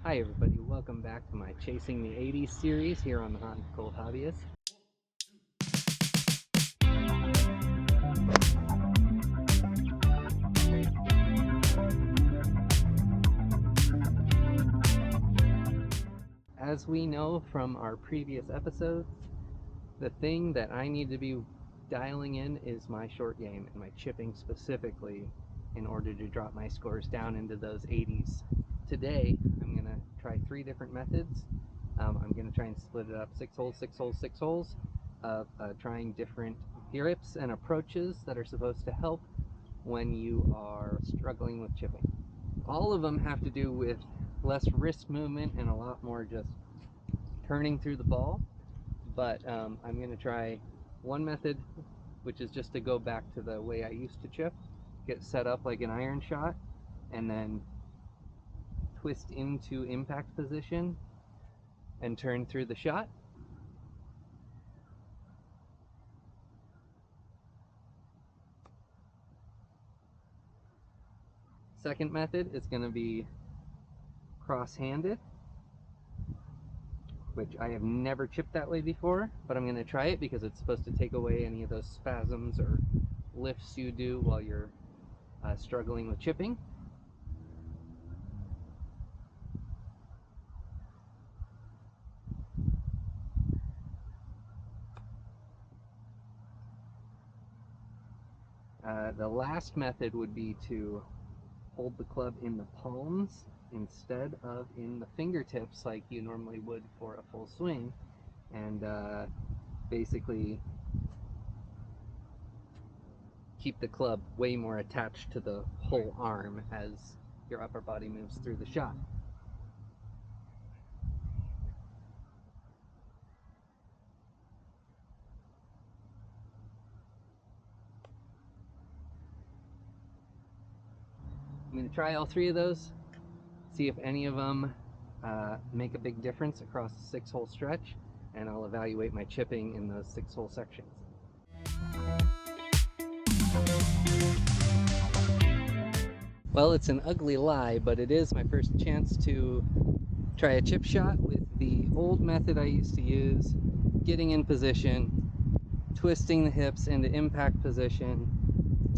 Hi everybody, welcome back to my Chasing the 80s series here on the Hot and Cold Hobbyist. As we know from our previous episodes, the thing that I need to be dialing in is my short game and my chipping specifically in order to drop my scores down into those 80s. Today, I'm going to try 3 different methods. I'm going to try and split it up 6 holes, 6 holes, 6 holes, trying different yips and approaches that are supposed to help when you are struggling with chipping. All of them have to do with less wrist movement and a lot more just turning through the ball, but I'm going to try one method, which is just to go back to the way I used to chip, get set up like an iron shot, and then twist into impact position and turn through the shot. Second method is going to be cross-handed, which I have never chipped that way before, but I'm going to try it because it's supposed to take away any of those spasms or lifts you do while you're struggling with chipping. The last method would be to hold the club in the palms instead of in the fingertips like you normally would for a full swing, and basically keep the club way more attached to the whole arm as your upper body moves through the shot. I'm going to try all 3 of those, see if any of them make a big difference across a 6-hole stretch, and I'll evaluate my chipping in those 6-hole sections. Well, it's an ugly lie, but it is my first chance to try a chip shot with the old method I used to use, getting in position, twisting the hips into impact position,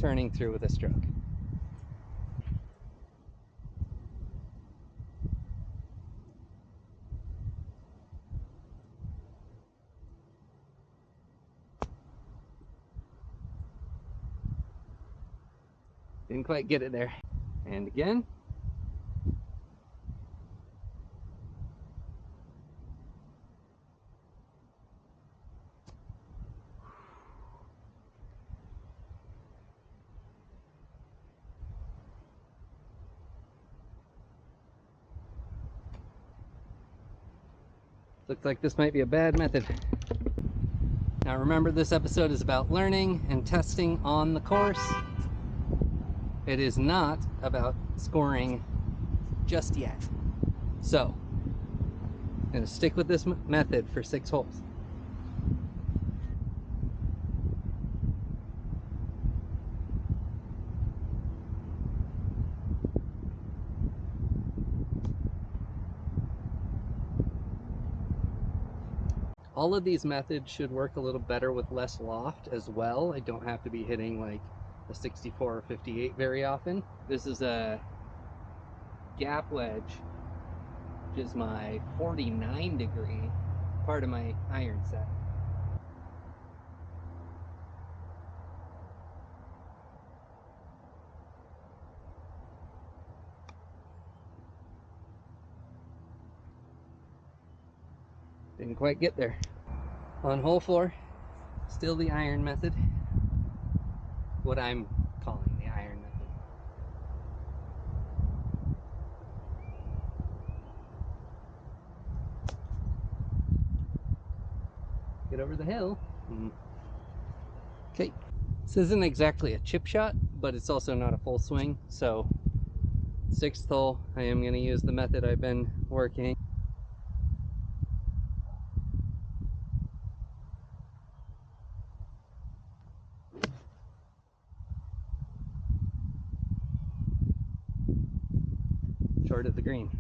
turning through with a stroke. Didn't quite get it there. And again. Looks like this might be a bad method. Now remember, this episode is about learning and testing on the course. It is not about scoring just yet. So, I'm going to stick with this method for 6 holes. All of these methods should work a little better with less loft as well. I don't have to be hitting like a 64 or 58 very often. This is a gap wedge, which is my 49 degree part of my iron set. Didn't quite get there. On hole 4, still the iron method. What I'm calling the iron method. Get over the hill. Okay. This isn't exactly a chip shot, but it's also not a full swing. So 6th hole, I am going to use the method I've been working. Short of the green.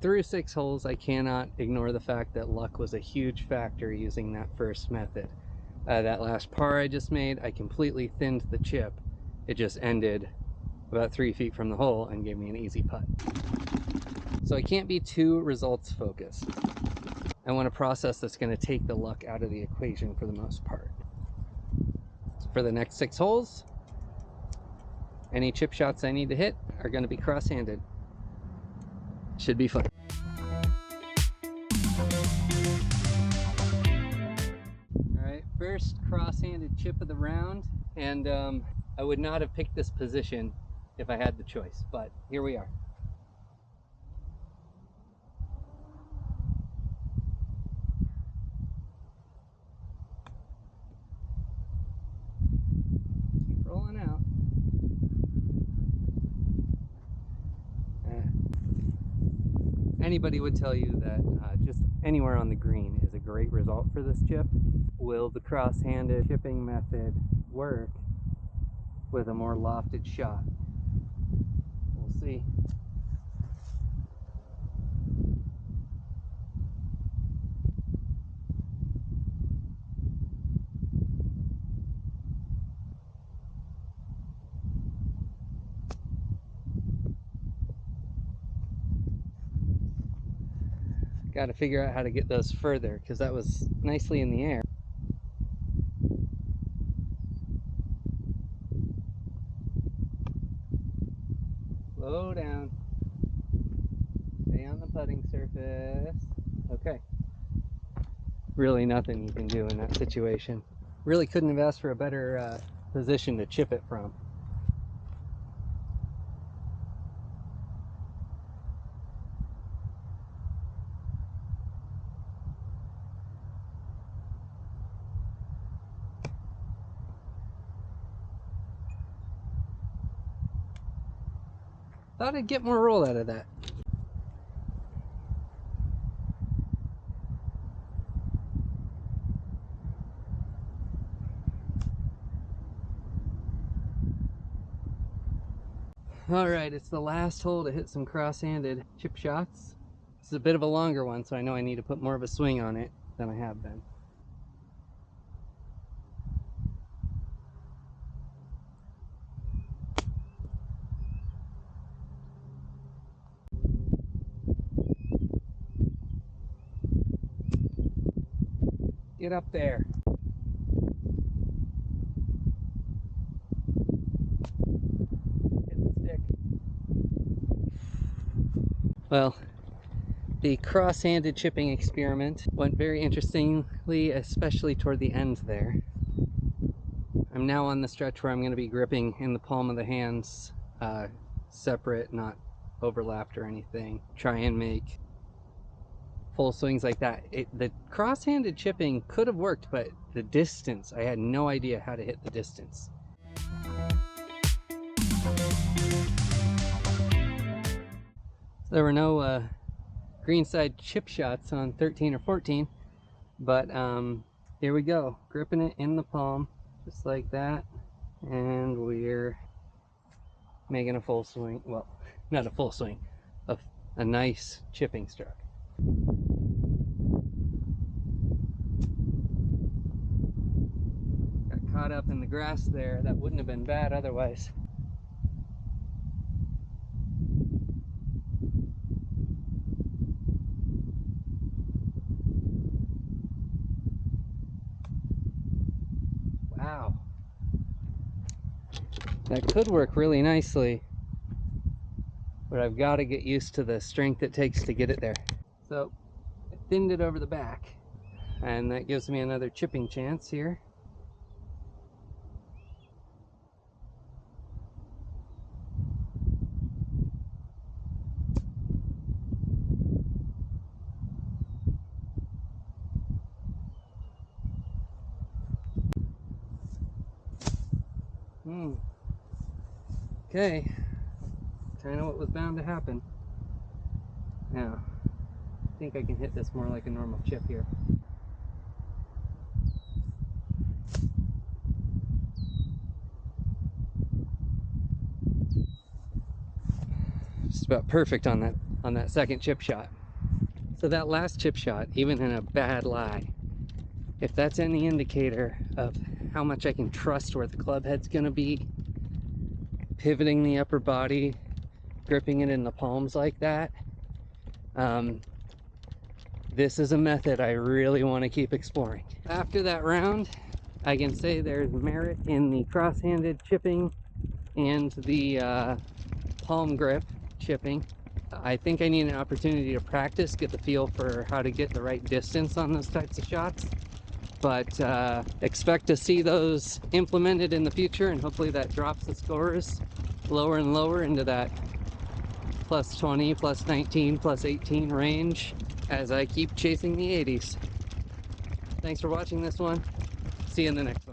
through 6 holes, I cannot ignore the fact that luck was a huge factor using that first method. That last par I just made, I completely thinned the chip. It just ended about 3 feet from the hole and gave me an easy putt. So I can't be too results focused. I want a process that's going to take the luck out of the equation for the most part. For the next 6 holes, any chip shots I need to hit are going to be cross-handed. Should be fun. Alright, first cross-handed chip of the round, and I would not have picked this position if I had the choice, but here we are. Keep rolling out. Anybody would tell you that just anywhere on the green is a great result for this chip. Will the cross-handed chipping method work with a more lofted shot? We'll see. Got to figure out how to get those further because that was nicely in the air. Slow down. Stay on the putting surface. Okay. Really nothing you can do in that situation. Really couldn't have asked for a better position to chip it from. Thought I'd get more roll out of that. Alright, it's the last hole to hit some cross-handed chip shots. This is a bit of a longer one, so I know I need to put more of a swing on it than I have been. Get up there. Hit the stick. Well, the cross-handed chipping experiment went very interestingly, especially toward the end there. I'm now on the stretch where I'm going to be gripping in the palm of the hands, separate, not overlapped or anything. Try and make full swings like that. The cross-handed chipping could have worked, but the distance, I had no idea how to hit the distance. So there were no greenside chip shots on 13 or 14, but here we go, gripping it in the palm just like that, and we're making a full swing. Well, not a full swing, a nice chipping stroke. Got caught up in the grass there. That wouldn't have been bad otherwise. Wow. That could work really nicely, but I've got to get used to the strength it takes to get it there. So I thinned it over the back, and that gives me another chipping chance here. Okay, kind of what was bound to happen. Now, I think I can hit this more like a normal chip here. Just about perfect on that on that second chip shot. So that last chip shot, even in a bad lie, if that's any indicator of how much I can trust where the club head's gonna be, pivoting the upper body, gripping it in the palms like that, this is a method I really want to keep exploring. After that round, I can say there's merit in the cross-handed chipping and the palm grip chipping. I think I need an opportunity to practice, get the feel for how to get the right distance on those types of shots. But expect to see those implemented in the future, and hopefully that drops the scores lower and lower into that plus 20, plus 19, plus 18 range as I keep chasing the 80s. Thanks for watching this one. See you in the next one.